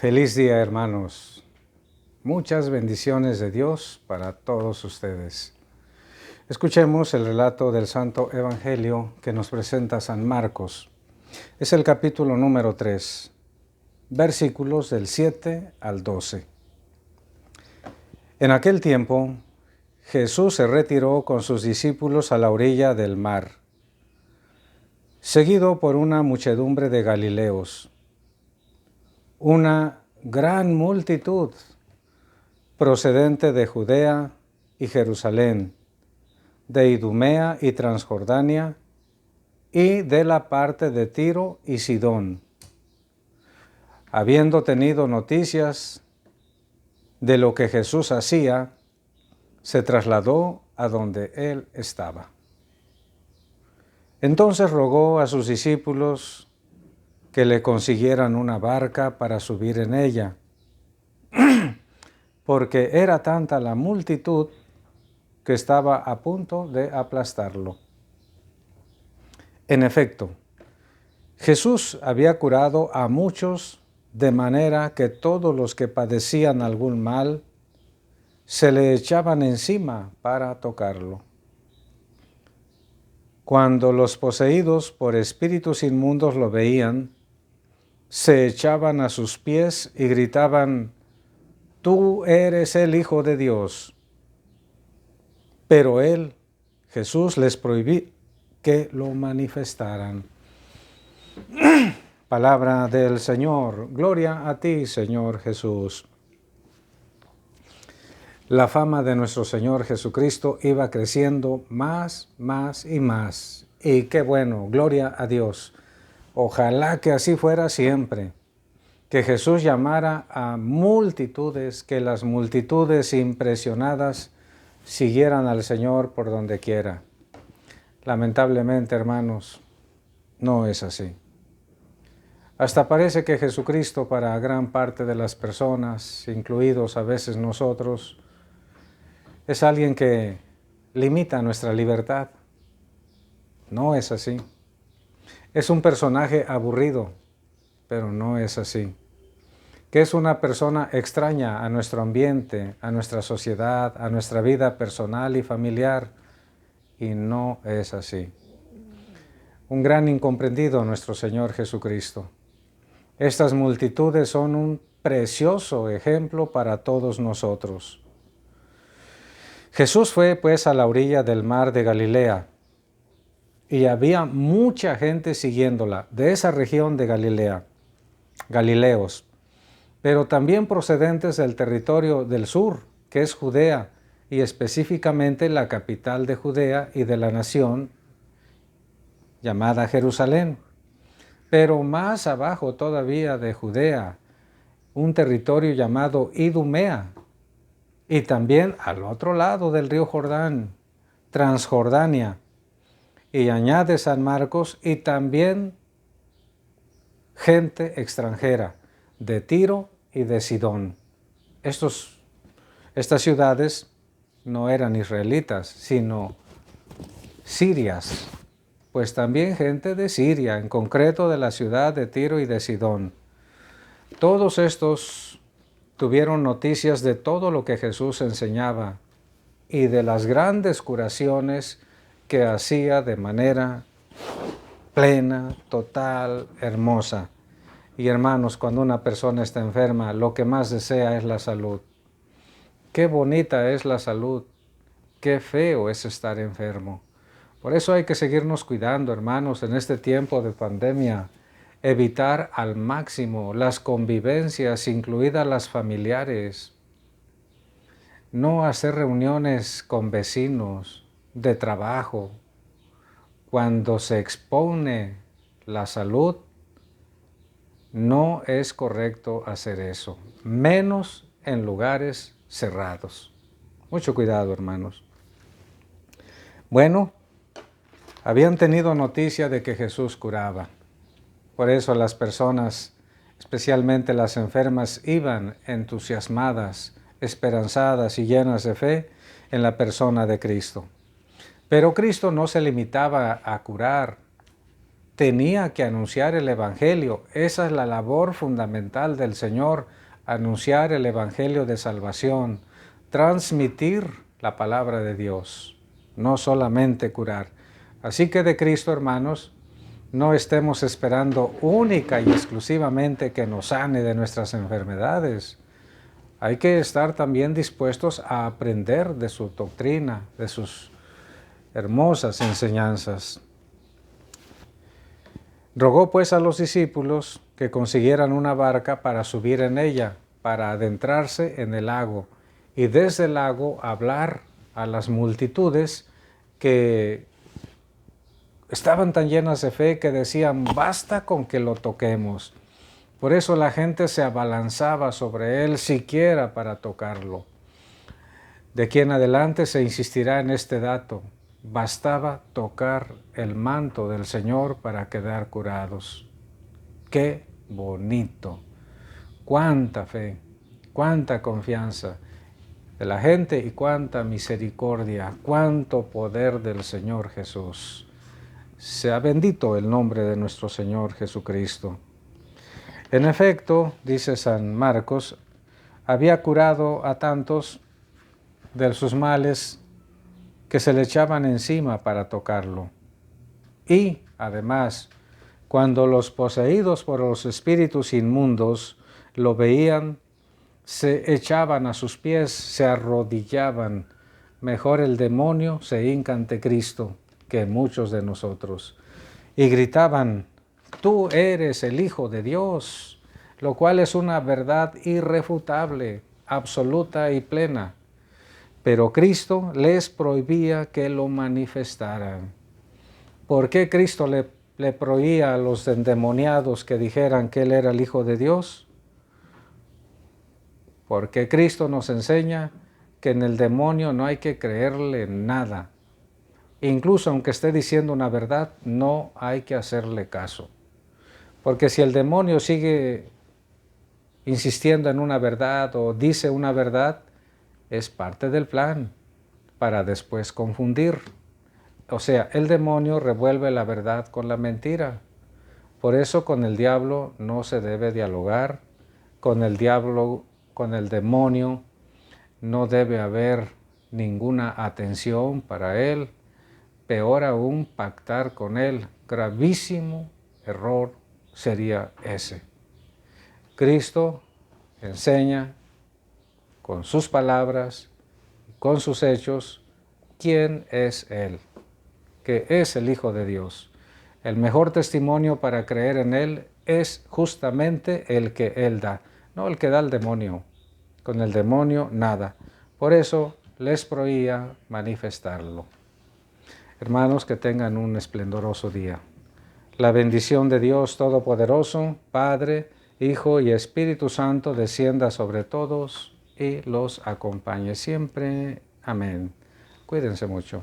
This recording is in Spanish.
Feliz día, hermanos. Muchas bendiciones de Dios para todos ustedes. Escuchemos el relato del Santo Evangelio que nos presenta San Marcos. Es el capítulo número 3, versículos del 7 al 12. En aquel tiempo, Jesús se retiró con sus discípulos a la orilla del mar, seguido por una muchedumbre de Galileos. Una gran multitud procedente de Judea y Jerusalén, de Idumea y Transjordania, y de la parte de Tiro y Sidón, habiendo tenido noticias de lo que Jesús hacía, se trasladó a donde él estaba. Entonces rogó a sus discípulos que le consiguieran una barca para subir en ella, porque era tanta la multitud que estaba a punto de aplastarlo. En efecto, Jesús había curado a muchos, de manera que todos los que padecían algún mal se le echaban encima para tocarlo. Cuando los poseídos por espíritus inmundos lo veían, se echaban a sus pies y gritaban: «Tú eres el Hijo de Dios». Pero él, Jesús, les prohibió que lo manifestaran. Palabra del Señor. Gloria a ti, Señor Jesús. La fama de nuestro Señor Jesucristo iba creciendo más y más. Y qué bueno, gloria a Dios. Ojalá que así fuera siempre. Que Jesús llamara a multitudes, que las multitudes impresionadas siguieran al Señor por donde quiera. Lamentablemente, hermanos, no es así. Hasta parece que Jesucristo, para gran parte de las personas, incluidos a veces nosotros, es alguien que limita nuestra libertad. No es así. Es un personaje aburrido, pero no es así. Que es una persona extraña a nuestro ambiente, a nuestra sociedad, a nuestra vida personal y familiar, y no es así. Un gran incomprendido nuestro Señor Jesucristo. Estas multitudes son un precioso ejemplo para todos nosotros. Jesús fue pues a la orilla del mar de Galilea, y había mucha gente siguiéndola, de esa región de Galilea, Galileos, pero también procedentes del territorio del sur, que es Judea, y específicamente la capital de Judea y de la nación llamada Jerusalén. Pero más abajo todavía de Judea, un territorio llamado Idumea, y también al otro lado del río Jordán, Transjordania, y añade San Marcos, y también gente extranjera de Tiro y de Sidón. Estas ciudades no eran israelitas, sino sirias, pues también gente de Siria, en concreto de la ciudad de Tiro y de Sidón. Todos estos tuvieron noticias de todo lo que Jesús enseñaba y de las grandes curaciones que hacía de manera plena, total, hermosa. Y hermanos, cuando una persona está enferma, lo que más desea es la salud. Qué bonita es la salud, qué feo es estar enfermo. Por eso hay que seguirnos cuidando, hermanos, en este tiempo de pandemia. Evitar al máximo las convivencias, incluidas las familiares. No hacer reuniones con vecinos de trabajo. Cuando se expone la salud, no es correcto hacer eso, menos en lugares cerrados. Mucho cuidado, hermanos. Bueno, habían tenido noticia de que Jesús curaba. Por eso las personas, especialmente las enfermas, iban entusiasmadas, esperanzadas y llenas de fe en la persona de Cristo. Pero Cristo no se limitaba a curar. tenía que anunciar el Evangelio. Esa es la labor fundamental del Señor, anunciar el Evangelio de salvación, transmitir la palabra de Dios, no solamente curar. Así que de Cristo, hermanos, no estemos esperando única y exclusivamente que nos sane de nuestras enfermedades. Hay que estar también dispuestos a aprender de su doctrina, de sus hermosas enseñanzas. Rogó pues a los discípulos que consiguieran una barca para subir en ella, para adentrarse en el lago, y desde el lago hablar a las multitudes que estaban tan llenas de fe que decían, basta con que lo toquemos. Por eso la gente se abalanzaba sobre él siquiera para tocarlo. De aquí en adelante se insistirá en este dato. Bastaba tocar el manto del Señor para quedar curados. ¡Qué bonito! ¡Cuánta fe! ¡Cuánta confianza de la gente y cuánta misericordia! ¡Cuánto poder del Señor Jesús! Sea bendito el nombre de nuestro Señor Jesucristo. En efecto, dice San Marcos, había curado a tantos de sus males que se le echaban encima para tocarlo. Y, además, cuando los poseídos por los espíritus inmundos lo veían, se echaban a sus pies, se arrodillaban. Mejor el demonio se hinca ante Cristo que muchos de nosotros. Y gritaban, tú eres el Hijo de Dios, lo cual es una verdad irrefutable, absoluta y plena. Pero Cristo les prohibía que lo manifestaran. ¿Por qué Cristo le prohibía a los endemoniados que dijeran que Él era el Hijo de Dios? Porque Cristo nos enseña que en el demonio no hay que creerle nada. Incluso aunque esté diciendo una verdad, no hay que hacerle caso. Porque si el demonio sigue insistiendo en una verdad o dice una verdad, es parte del plan para después confundir. O sea, el demonio revuelve la verdad con la mentira. Por eso con el diablo no se debe dialogar, con el diablo, con el demonio no debe haber ninguna atención para él, peor aún pactar con él. Gravísimo error sería ese. Cristo enseña con sus palabras, con sus hechos, quién es Él, que es el Hijo de Dios. El mejor testimonio para creer en Él es justamente el que Él da, no el que da el demonio. Con el demonio nada. Por eso les prohibía manifestarlo. Hermanos, que tengan un esplendoroso día. La bendición de Dios Todopoderoso, Padre, Hijo y Espíritu Santo descienda sobre todos y los acompañe siempre. Amén. Cuídense mucho.